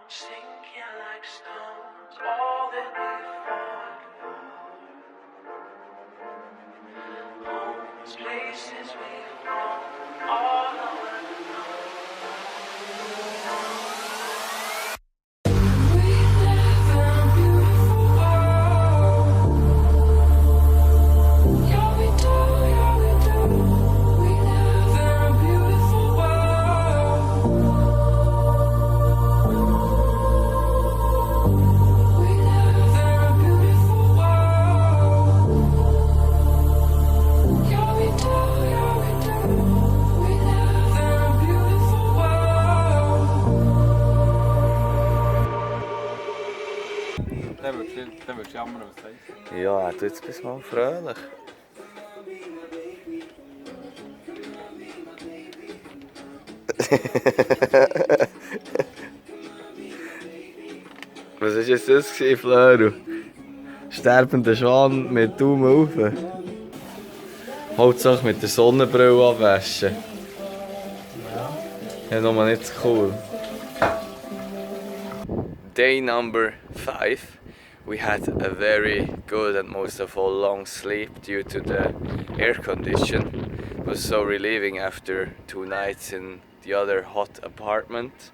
sinking like stones, all that we fought for. Homes, places we've grown, all unknown. We live in a beautiful world. Yeah, we do, yeah, we do. We live in a beautiful world. We live in a beautiful world. Yeah, we do, yeah, we do. We live in a beautiful world. Dann würdest du jammern, was sagst du? Ja, jetzt bist du mal fröhlich. Was war jetzt das, Flöru? Sterbender Schwan mit Daumen rauf. Hauptsache mit der Sonnenbrille abwaschen. Ja, nochmal nicht so cool. Day number 5. We had a very good and most of all long sleep due to the air condition. It was so relieving after 2 nights in the other hot apartment.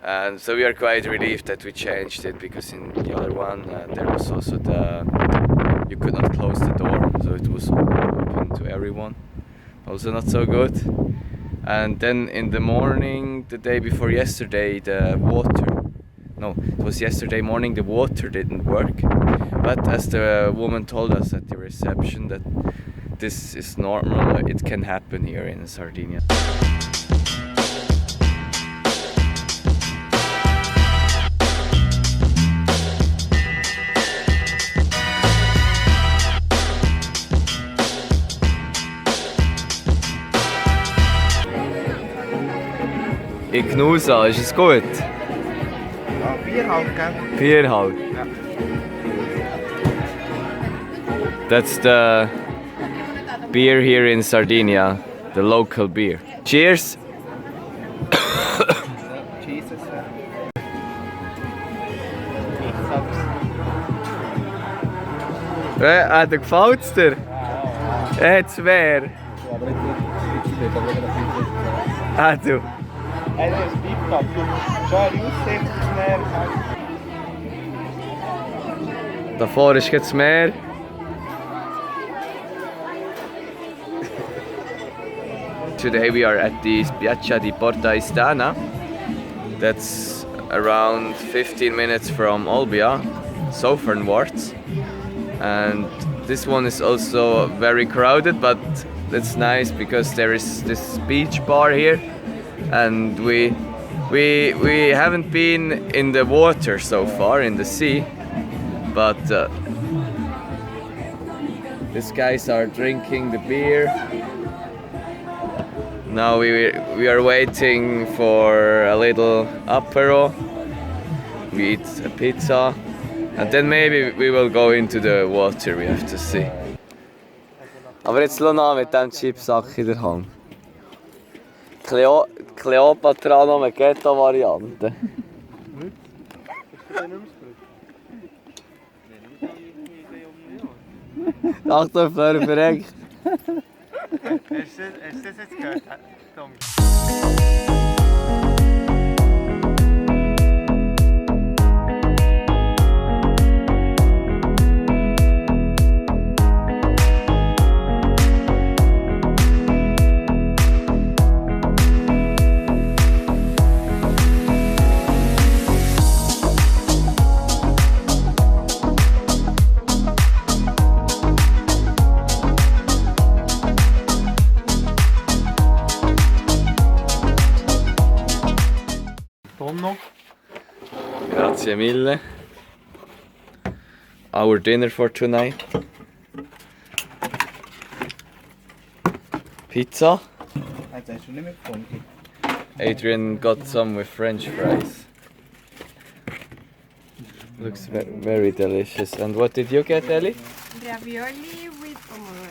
And so we are quite relieved that we changed it, because in the other one there was also you could not close the door, so it was open to everyone. Also not so good. And then in the morning, the day before yesterday, it was yesterday morning, the water didn't work. But as the woman told us at the reception, that this is normal, it can happen here in Sardinia. Ignusa, ist es gut? Ja, 4 halt, gell? 4 halt. Ja. That's the beer here in Sardinia, the local beer. Cheers! Jesus. Gefällt es dir? Jetzt mehr. Du. Hey, das ist Piep-Top. Schon eine Aussicht aufs Meer. Davor ist jetzt mehr. Today we are at the Spiaggia di Porta Istana. That's around 15 minutes from Olbia, southernwards. And this one is also very crowded, but that's nice because there is this beach bar here. And we haven't been in the water so far, in the sea, but these guys are drinking the beer. Now we are waiting for a little apero. We eat a pizza, and then maybe we will go into the water. We have to see. Aber jetzt lass an mit dem Chipsack in der Hand. Cleopatra noch eine Ghetto-Variante. Achtung, Flöru verreckt. Hast du das jetzt gehört, Tommy? Grazie mille. Our dinner for tonight. Pizza. Jetzt hast du nicht mehr gefunden. Adrian got some with French fries. Looks very delicious. And what did you get, Ellie? Ravioli with pomodoro.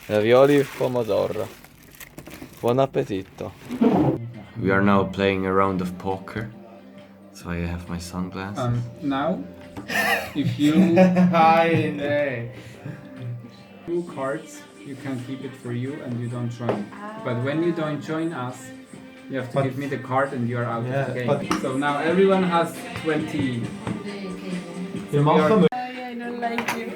Ravioli with pomodoro. Buon appetito. We are now playing a round of poker. That's why I have my sunglasses. Now, if you two cards, you can keep it for you and you don't join. But when you don't join us, you have to give me the card and you are out of the game. So now everyone has 20. I don't like you.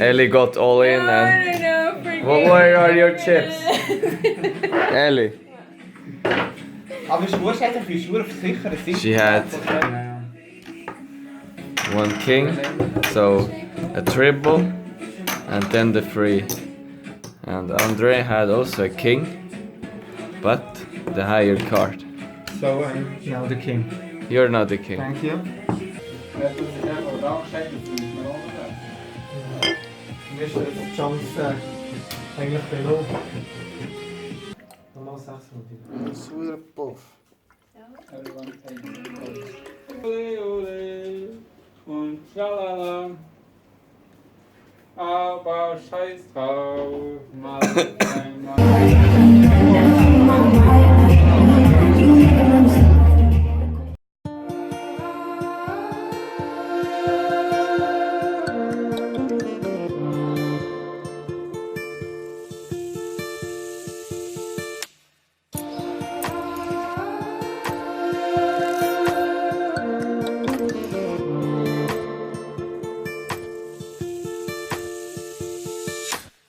Ellie got all in and... No, forget Where are your chips? Ellie. Aber ist gut, hat für Schuhe versichert. She had one king, so a triple, and then the free. And Andre had also a king, but the higher card. So I'm now the king. You're not the king. Thank you. Mir ist die Chance eigentlich belohnt. Nochmal 600. Sauer Puff. Ole, ole und schalala. Aber scheiß drauf, mal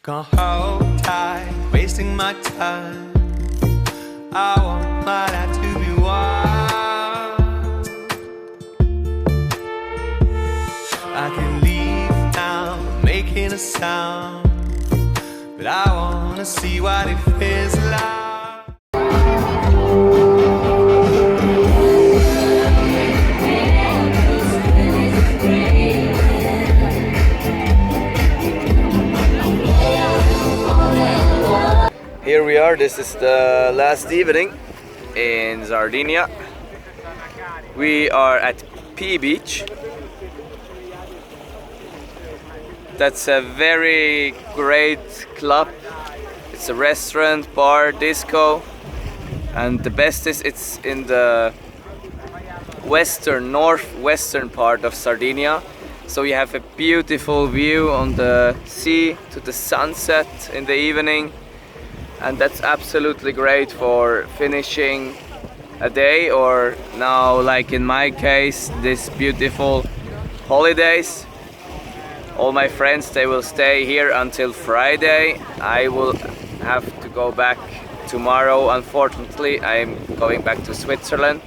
Gone hold tight, wasting my time. I want my life to be wild. I can leave now, making a sound, but I wanna see what it feels like. Here we are, this is the last evening in Sardinia. We are at P Beach. That's a very great club. It's a restaurant, bar, disco, and the best is it's in the northwestern part of Sardinia. So you have a beautiful view on the sea to the sunset in the evening. And that's absolutely great for finishing a day, or now, like in my case, this beautiful holidays. All my friends, they will stay here until Friday. I will have to go back tomorrow. Unfortunately, I'm going back to Switzerland.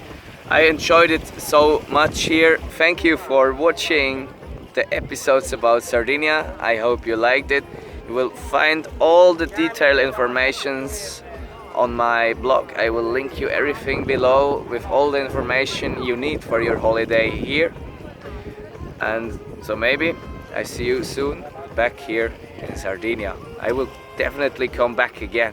I enjoyed it so much here. Thank you for watching the episodes about Sardinia. I hope you liked it. You will find all the detailed informations on my blog. I will link you everything below with all the information you need for your holiday here. And so maybe I see you soon back here in Sardinia. I will definitely come back again.